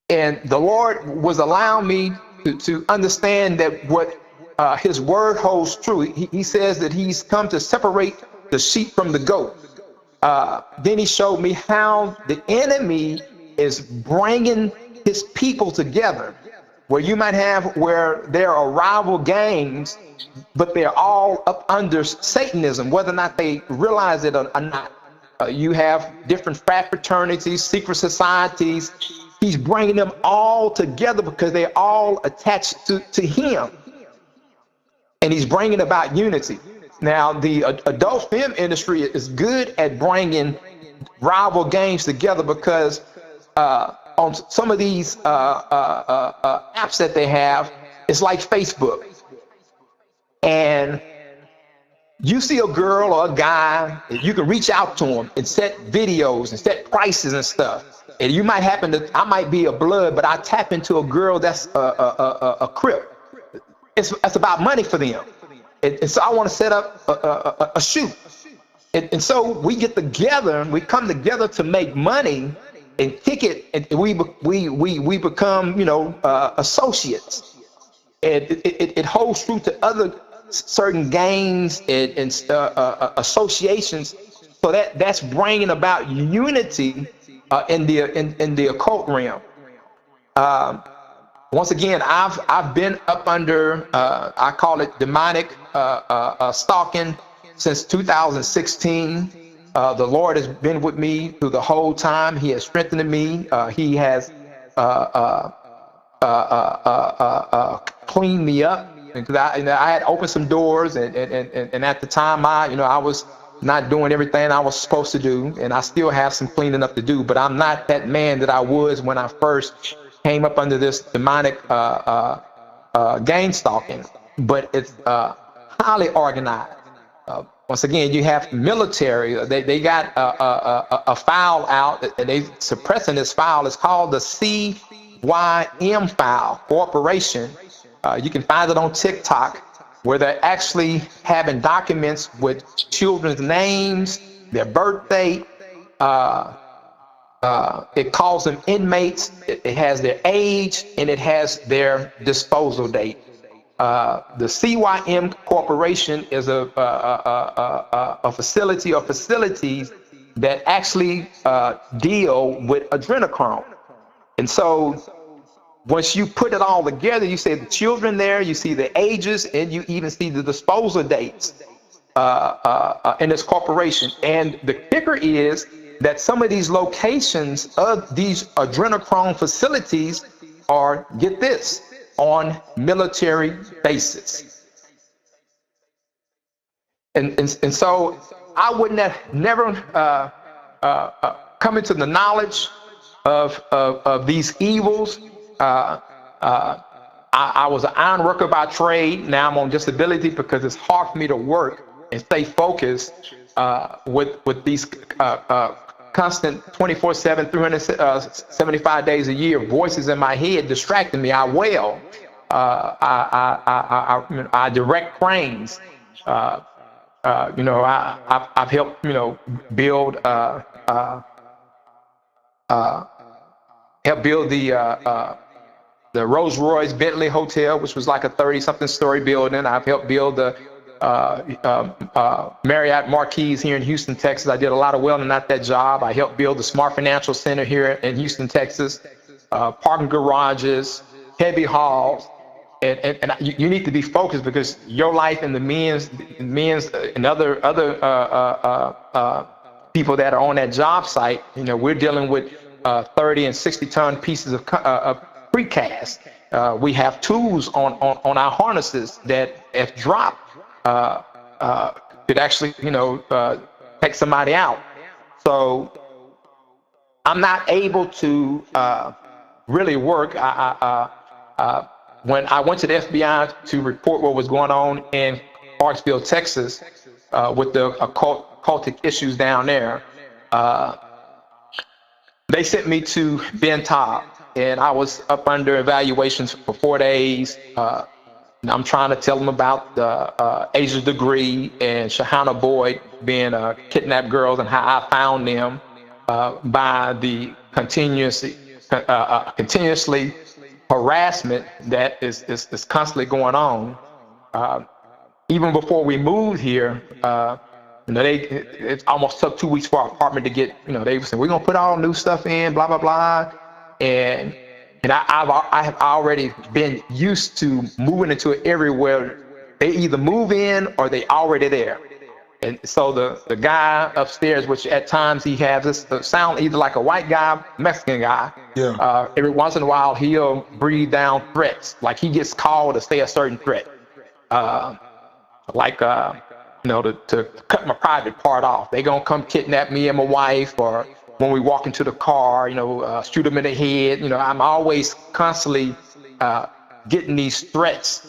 And the Lord was allowing me to understand that what his word holds true. He says that he's come to separate the sheep from the goat. Then he showed me how the enemy is bringing his people together, where you might have where there are rival gangs, but they're all up under Satanism, whether or not they realize it or not. You have different fraternities, secret societies. He's bringing them all together because they're all attached to him. And he's bringing about unity. Now, the adult film industry is good at bringing rival gangs together because on some of these apps that they have, it's like Facebook. And you see a girl or a guy, you can reach out to them and set videos and set prices and stuff. And you might happen to, I might be a blood, but I tap into a girl that's a Crip. It's about money for them. And so I want to set up a shoot. And so we get together and we come together to make money and kick it. And we become, associates. And it holds true to other certain gangs and associations. So that's bringing about unity in the occult realm. Once again, I've been up under I call it demonic stalking since 2016. The Lord has been with me through the whole time. He has strengthened me. He has cleaned me up. Because I had opened some doors, and at the time I was not doing everything I was supposed to do, and I still have some cleaning up to do. But I'm not that man that I was when I first came up under this demonic gang stalking. But it's highly organized. Once again, you have military. They got a file out, and they suppressing this file. It's called the CYM file, Corporation. You can find it on TikTok, where they're actually having documents with children's names, their birthday. It calls them inmates. It has their age, and it has their disposal date. The CYM Corporation is a facility or facilities that actually deal with adrenochrome. And so once you put it all together, you see the children there, you see the ages, and you even see the disposal dates in this corporation. And the kicker is that some of these locations of these adrenochrome facilities are, get this, on military bases. And so I wouldn't have never come into the knowledge of these evils. I was an iron worker by trade. Now I'm on disability because it's hard for me to work and stay focused with these constant 24/7, 375 days a year voices in my head distracting me. I wail. I direct cranes. I've helped build the Rolls Royce Bentley Hotel, which was like a 30-something story building. I've helped build the Marriott Marquis here in Houston, Texas. I did a lot of welding at that job. I helped build the Smart Financial Center here in Houston, Texas. Parking garages, heavy hauls, and you need to be focused because your life and the men's and other people that are on that job site. We're dealing with 30 and 60-ton pieces of precast. We have tools on our harnesses that, if dropped, could actually, take somebody out. So I'm not able to really work. When I went to the FBI to report what was going on in Clarksville, Texas, with the occultic issues down there, they sent me to Ben Taub, and I was up under evaluations for 4 days. I'm trying to tell them about the Asia Degree and Shahana Boyd being kidnapped girls and how I found them by the continuous continuously harassment that is constantly going on. Even before we moved here, it almost took 2 weeks for our apartment to get, they said, we're going to put all new stuff in, blah, blah, blah. And I have already been used to moving into an area where they either move in or they already there. And so the guy upstairs, which at times he has this sound either like a white guy, Mexican guy. Yeah. Every once in a while, he'll breathe down threats. Like he gets called to say a certain threat. To cut my private part off. They gonna come kidnap me and my wife, or when we walk into the car, shoot them in the head. I'm always constantly getting these threats